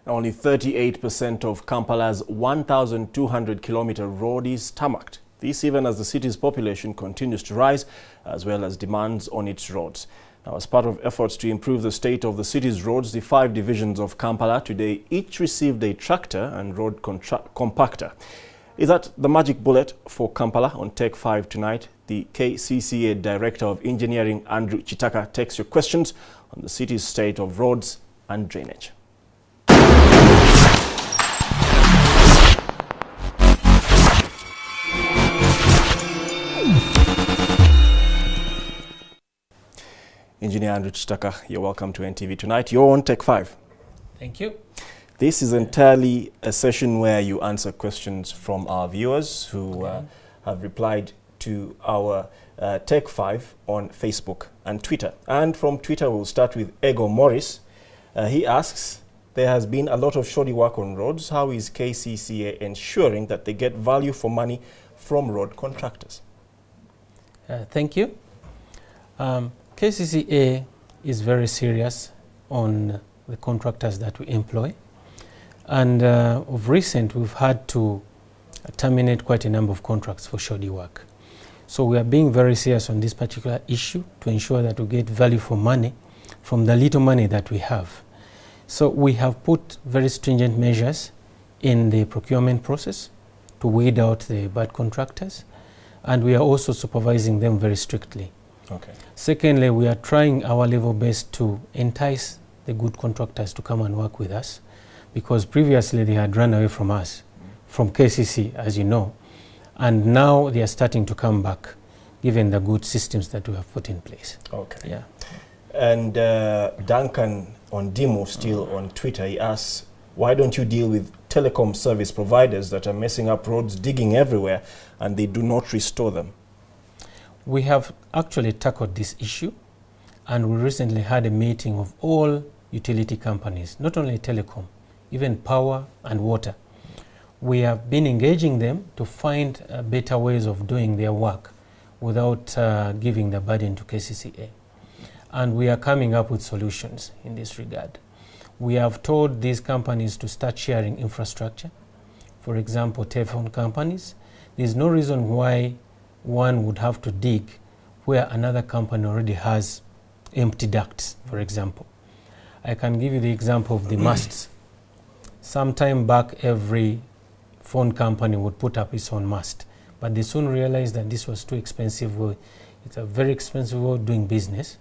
Only 38% of Kampala's 1,200-kilometer road is tarmacked. This even as the city's population continues to rise, as well as demands on its roads. Now, as part of efforts to improve the state of the city's roads, the 5 divisions of Kampala today each received a tractor and road compactor. Is that the magic bullet for Kampala? On Tech 5 tonight, the KCCA Director of Engineering, Andrew Kitaka, takes your questions on the city's state of roads and drainage. Engineer Andrew Kitaka, you're welcome to NTV tonight. You're on Tech 5. Thank you. This is entirely a session where you answer questions from our viewers who have replied to our Tech 5 on Facebook and Twitter. And from Twitter, we'll start with Ego Morris. He asks, there has been a lot of shoddy work on roads. How is KCCA ensuring that they get value for money from road contractors? Thank you. KCCA is very serious on the contractors that we employ. And of recent, we've had to terminate quite a number of contracts for shoddy work. So we are being very serious on this particular issue to ensure that we get value for money from the little money that we have. So we have put very stringent measures in the procurement process to weed out the bad contractors, and we are also supervising them very strictly. Okay. Secondly, we are trying our level best to entice the good contractors to come and work with us, because previously they had run away from us, from KCC, as you know, and now they are starting to come back, given the good systems that we have put in place. Okay. Yeah. And Duncan on Dimo, still on Twitter, he asks, why don't you deal with telecom service providers that are messing up roads, digging everywhere, and they do not restore them? We have actually tackled this issue, and we recently had a meeting of all utility companies, not only telecom, even power and water. We have been engaging them to find better ways of doing their work without giving the burden to KCCA. And we are coming up with solutions in this regard. We have told these companies to start sharing infrastructure. For example, telephone companies. There's no reason why one would have to dig where another company already has empty ducts, for example. I can give you the example of the masts. Some time back, every phone company would put up its own mast, but they soon realized that this was too expensive. It's a very expensive way of doing business.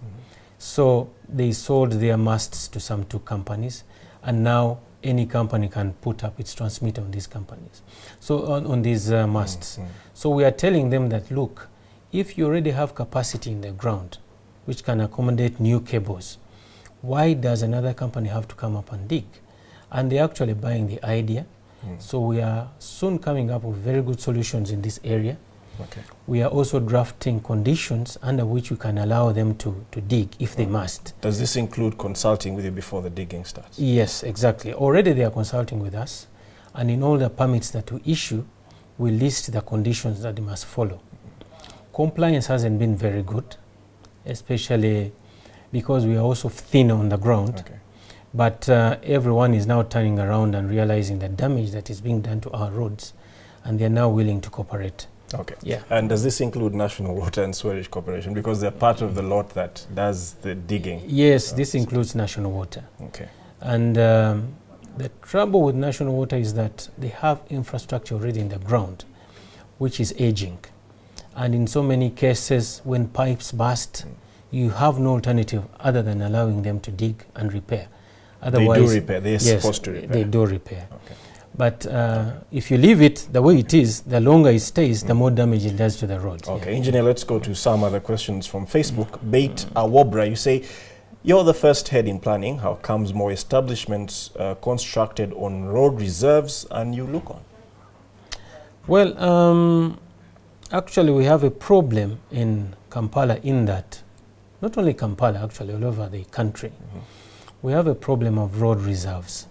So they sold their masts to some 2 companies, and now any company can put up its transmitter on these companies. So on these masts. So we are telling them that, look, if you already have capacity in the ground, which can accommodate new cables, why does another company have to come up and dig? And they're actually buying the idea. So we are soon coming up with very good solutions in this area. Okay. We are also drafting conditions under which we can allow them to dig if they must. Does this include consulting with you before the digging starts? Yes, exactly. Already they are consulting with us, and in all the permits that we issue, we list the conditions that they must follow. Compliance hasn't been very good, especially because we are also thin on the ground. Okay. But everyone is now turning around and realizing the damage that is being done to our roads, and they are now willing to cooperate. Okay. Yeah. And does this include National Water and Sewerage Corporation? Because they're part of the lot that does the digging. Yes, this includes National Water. Okay. And the trouble with National Water is that they have infrastructure already in the ground, which is aging. And in so many cases, when pipes burst, you have no alternative other than allowing them to dig and repair. Otherwise, they do repair. They're supposed to repair. They do repair. Okay. But if you leave it the way it is, the longer it stays, the more damage it does to the road. Okay, yeah. Engineer, let's go to some other questions from Facebook. Bait Awobra, you say, you're the first head in planning. How comes more establishments constructed on road reserves and you look on? Well, actually we have a problem in Kampala in that, not only Kampala, actually all over the country, we have a problem of road reserves.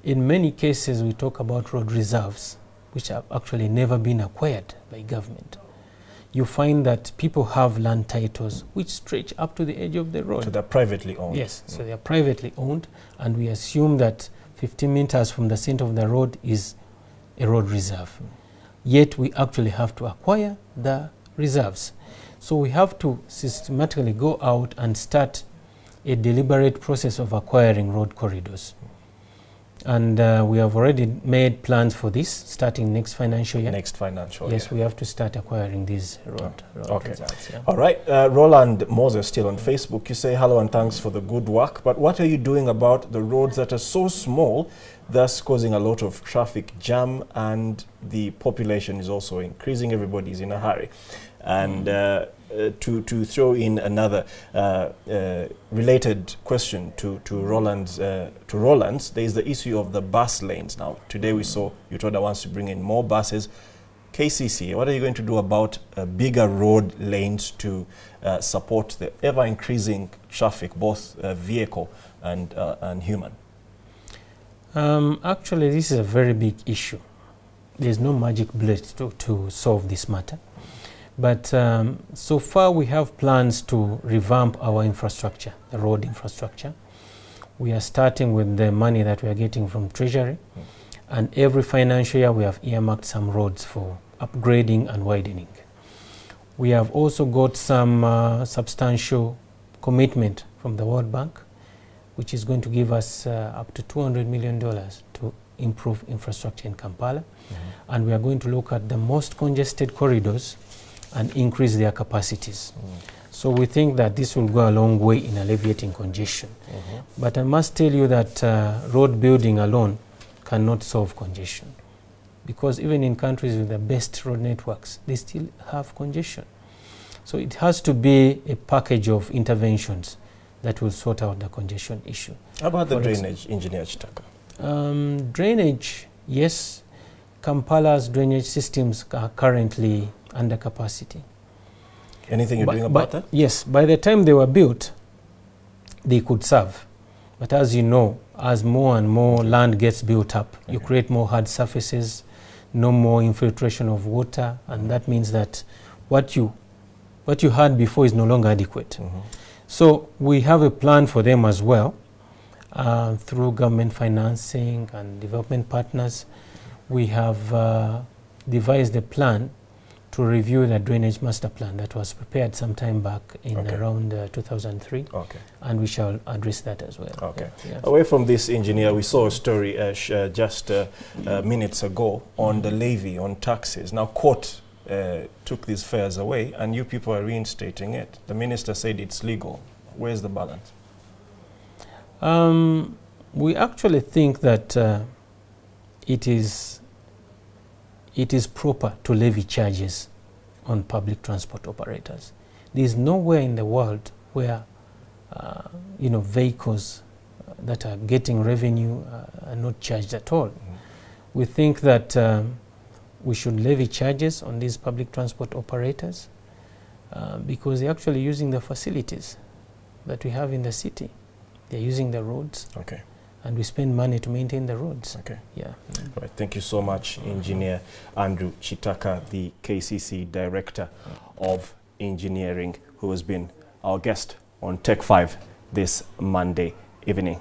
In many cases, we talk about road reserves, which have actually never been acquired by government. You find that people have land titles which stretch up to the edge of the road. So they're privately owned. Yes, so they are privately owned, and we assume that 15 meters from the center of the road is a road reserve. Yet we actually have to acquire the reserves. So we have to systematically go out and start a deliberate process of acquiring road corridors. And we have already made plans for this starting next financial year. Next financial year. Yes, we have to start acquiring these road okay. reserves. Yeah. All right. Roland Moses, still on Facebook. You say hello and thanks for the good work. But what are you doing about the roads that are so small, thus causing a lot of traffic jam, and the population is also increasing? Everybody's in a hurry. And to throw in another related question to Roland's, there is the issue of the bus lanes. Now, today we saw Utoda wants to bring in more buses. KCCA, what are you going to do about bigger road lanes to support the ever-increasing traffic, both vehicle and human? Actually, this is a very big issue. There's no magic bullet to solve this matter. But so far we have plans to revamp our infrastructure, the road infrastructure. We are starting with the money that we are getting from Treasury. And every financial year we have earmarked some roads for upgrading and widening. We have also got some substantial commitment from the World Bank, which is going to give us up to $200 million to improve infrastructure in Kampala. And we are going to look at the most congested corridors and increase their capacities. So we think that this will go a long way in alleviating congestion. But I must tell you that road building alone cannot solve congestion, because even in countries with the best road networks, they still have congestion. So it has to be a package of interventions that will sort out the congestion issue. How about the drainage, Engineer Kitaka? Drainage, yes. Kampala's drainage systems are currently under capacity. Anything you're doing about that? Yes, by the time they were built, they could serve. But as you know, as more and more land gets built up, you create more hard surfaces, no more infiltration of water, and that means that what you had before is no longer adequate. So we have a plan for them as well, through government financing and development partners. We have devised a plan to review the drainage master plan that was prepared some time back in around 2003. And we shall address that as well. Yeah. Away from this, Engineer, we saw a story just minutes ago on the levy on taxes. Now, court took these fares away, and you people are reinstating it. The minister said it's legal. Where's the balance? We actually think that it is proper to levy charges on public transport operators. There is nowhere in the world where vehicles that are getting revenue are not charged at all. We think that we should levy charges on these public transport operators because they're actually using the facilities that we have in the city. They're using the roads. And we spend money to maintain the roads. Yeah. Right. Thank you so much, Engineer Andrew Kitaka, the KCC Director of Engineering, who has been our guest on Tech 5 this Monday evening.